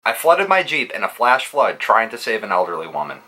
I flooded my Jeep in a flash flood trying to save an elderly woman.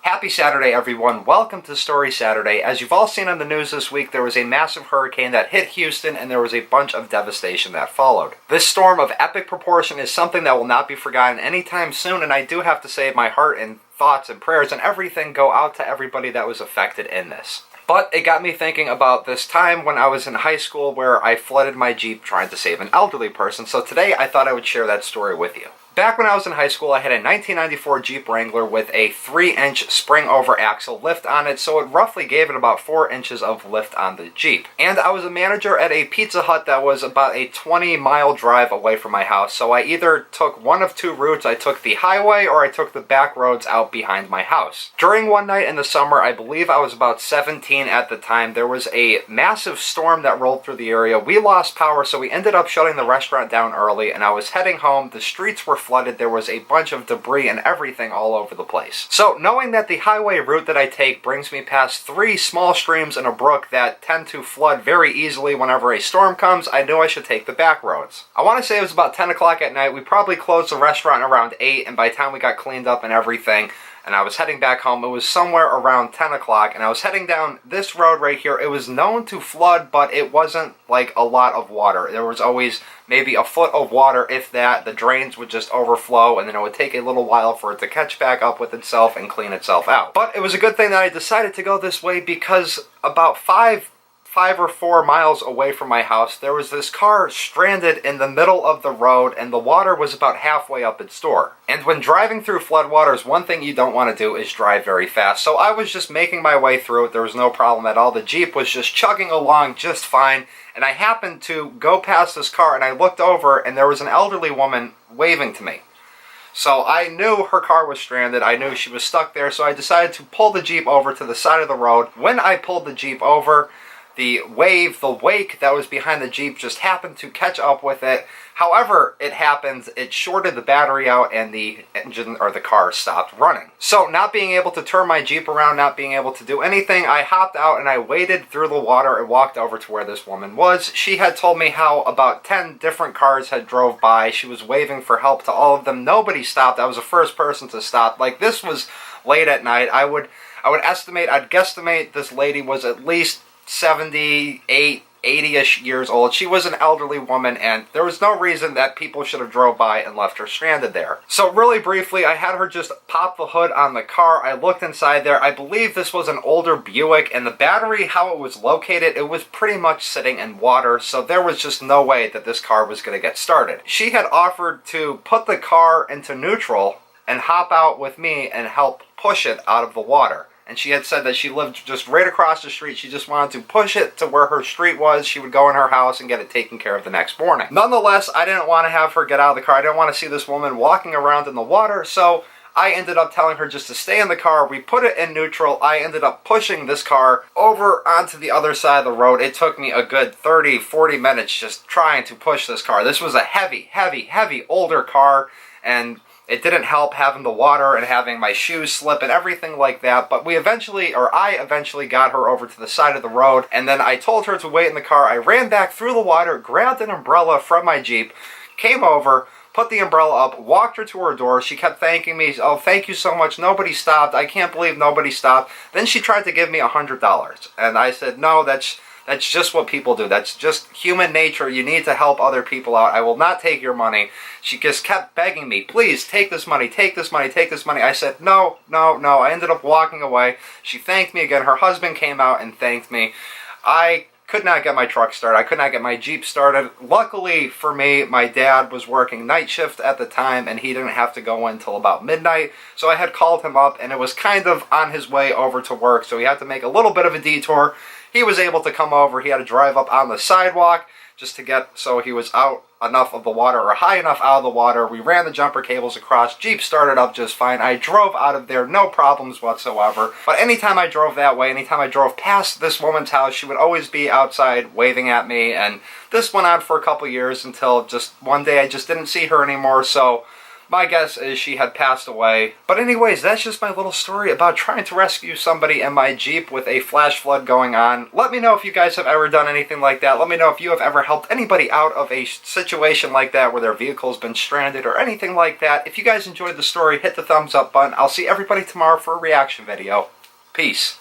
Happy Saturday, everyone. Welcome to Story Saturday. As you've all seen on the news this week, there was a massive hurricane that hit Houston, and there was a bunch of devastation that followed. This storm of epic proportion is something that will not be forgotten anytime soon, and I do have to say my heart and thoughts and prayers and everything go out to everybody that was affected in this. But it got me thinking about this time when I was in high school where I flooded my Jeep trying to save an elderly person, so today I thought I would share that story with you. Back when I was in high school, I had a 1994 Jeep Wrangler with a 3-inch spring-over axle lift on it, so it roughly gave it about 4 inches of lift on the Jeep. And I was a manager at a Pizza Hut that was about a 20-mile drive away from my house, so I either took one of two routes. I took the highway or I took the back roads out behind my house. During one night in the summer, I believe I was about 17 at the time, there was a massive storm that rolled through the area. We lost power, so we ended up shutting the restaurant down early, and I was heading home. The streets were flooded. There was a bunch of debris and everything all over the place. So knowing that the highway route that I take brings me past 3 small streams and a brook that tend to flood very easily whenever a storm comes, I knew I should take the back roads. I want to say it was about 10 o'clock at night. We probably closed the restaurant around 8, and by the time we got cleaned up and everything, and I was heading back home, it was somewhere around 10 o'clock, and I was heading down this road right here. It was known to flood, but it wasn't like a lot of water. There was always maybe a foot of water, if that. The drains would just overflow, and then it would take a little while for it to catch back up with itself and clean itself out. But it was a good thing that I decided to go this way, because about 5 or 4 miles away from my house, there was this car stranded in the middle of the road, and the water was about halfway up its door. And when driving through floodwaters, one thing you don't want to do is drive very fast. So I was just making my way through it. There was no problem at all. The Jeep was just chugging along just fine, and I happened to go past this car, and I looked over, and there was an elderly woman waving to me. So I knew her car was stranded. I knew she was stuck there, so I decided to pull the Jeep over to the side of the road. When I pulled the Jeep over, the wake that was behind the Jeep just happened to catch up with it. However it happened, it shorted the battery out and the engine or the car stopped running. So not being able to turn my Jeep around, not being able to do anything, I hopped out and I waded through the water and walked over to where this woman was. She had told me how about 10 different cars had drove by. She was waving for help to all of them. Nobody stopped. I was the first person to stop. Like, this was late at night. I'd guesstimate this lady was at least 78, 80-ish years old. She was an elderly woman, and there was no reason that people should have drove by and left her stranded there. So really briefly, I had her just pop the hood on the car. I looked inside there. I believe this was an older Buick, and the battery, how it was located, it was pretty much sitting in water, so there was just no way that this car was going to get started. She had offered to put the car into neutral and hop out with me and help push it out of the water. And she had said that she lived just right across the street. She just wanted to push it to where her street was. She would go in her house and get it taken care of the next morning. Nonetheless, I didn't want to have her get out of the car. I didn't want to see this woman walking around in the water, so I ended up telling her just to stay in the car. We put it in neutral. I ended up pushing this car over onto the other side of the road. It took me a good 30, 40 minutes just trying to push this car. This was a heavy, older car, and it didn't help having the water and having my shoes slip and everything like that, but I eventually got her over to the side of the road, and then I told her to wait in the car. I ran back through the water, grabbed an umbrella from my Jeep, came over, put the umbrella up, walked her to her door. She kept thanking me. "Oh, thank you so much. Nobody stopped. I can't believe nobody stopped." Then she tried to give me $100, and I said, "No, that's just what people do. That's just human nature. You need to help other people out. I will not take your money." She just kept begging me, "Please, take this money, take this money, take this money." I said, no. I ended up walking away. She thanked me again. Her husband came out and thanked me. I could not get my truck started. I could not get my Jeep started. Luckily for me, my dad was working night shift at the time, and he didn't have to go in until about midnight. So I had called him up, and it was kind of on his way over to work, so he had to make a little bit of a detour. He was able to come over. He had to drive up on the sidewalk just to get so he was out enough of the water, or high enough out of the water. We ran the jumper cables across. Jeep started up just fine. I drove out of there, no problems whatsoever. But anytime I drove that way, anytime I drove past this woman's house, she would always be outside waving at me. And this went on for a couple years until just one day I just didn't see her anymore. So My guess is she had passed away. But anyways, that's just my little story about trying to rescue somebody in my Jeep with a flash flood going on. Let me know if you guys have ever done anything like that. Let me know if you have ever helped anybody out of a situation like that where their vehicle's been stranded or anything like that. If you guys enjoyed the story, hit the thumbs up button. I'll see everybody tomorrow for a reaction video. Peace.